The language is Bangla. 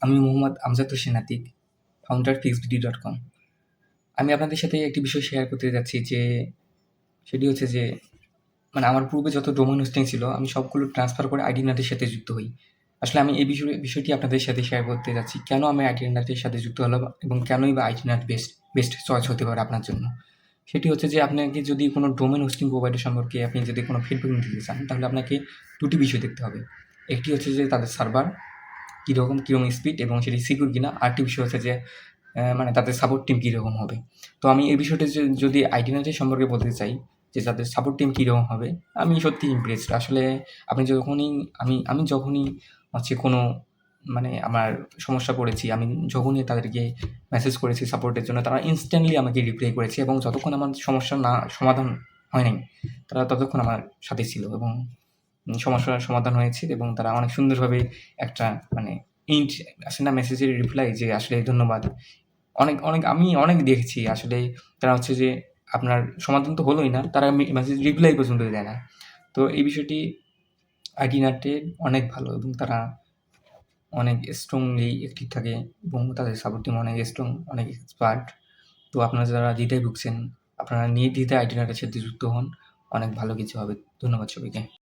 আমি মোহাম্মদ আমজাদ হোসেন আতিক, ফাউন্ডার fixbd.com। আমি আপনাদের সাথে একটি বিষয় শেয়ার করতে যাচ্ছি যে সেটি হচ্ছে যে আমার পূর্বে যত ডোমেইন হোস্টিং ছিল আমি সবগুলো ট্রান্সফার করে আইডিনাটের সাথে যুক্ত হই। আসলে আমি এই বিষয়টি আপনাদের সাথে শেয়ার করতে যাচ্ছি। কেন আমি আইডিনাটের সাথে যুক্ত হলাম এবং কেনই বা আইডিনাট বেস্ট চয়েস হতে পারে আপনার জন্য। সেটি হচ্ছে যে আপনাকে যদি কোনো ডোমেইন হোস্টিং প্রোভাইডার সম্পর্কে আপনি যদি কোনো ফিডব্যাক দিতে চান তাহলে আপনাকে ২ টি বিষয় দেখতে হবে। একটি হচ্ছে যে তাদের সার্ভার কীরকম স্পিড এবং সেটি সিকিউর কিনা। আরেকটি বিষয় হচ্ছে যে তাদের সাপোর্ট টিম কীরকম হবে। তো আমি এই বিষয়টা যদি আইডিনাটের সম্পর্কে বলতে চাই যে তাদের সাপোর্ট টিম কীরকম হবে, আমি সত্যিই ইমপ্রেসড। আসলে আপনি যখনই আমি যখনই হচ্ছে কোনো আমার সমস্যা পড়েছি, আমি যখনই তাদেরকে মেসেজ করেছি সাপোর্টের জন্য, তারা ইনস্ট্যান্টলি আমাকে রিপ্লাই করেছে এবং যতক্ষণ আমার সমস্যা সমাধান হয় নাই, তারা ততক্ষণ আমার সাথে ছিল এবং সমস্যার সমাধান হয়েছে এবং তারা অনেক সুন্দরভাবে একটা ইন্ট আসে না মেসেজের রিপ্লাই যে আসলে ধন্যবাদ। আমি অনেক দেখেছি আসলে তারা হচ্ছে যে আপনার সমাধান তো হলোই না, তারা মেসেজ রিপ্লাই পর্যন্ত দেয় না। তো এই বিষয়টি আইডিনাটের অনেক ভালো এবং তারা অনেক স্ট্রংলি অ্যাক্টিভ থাকে এবং তাদের সাপোর্ট টিম অনেক স্ট্রং, অনেক এক্সপার্ট। তো আপনারা যারা দ্বিধায় ভুগছেন, আপনারা নির্দ্বিধায় আইডিনাটের সাথে যুক্ত হন। অনেক ভালো কিছু হবে। ধন্যবাদ সবাইকে।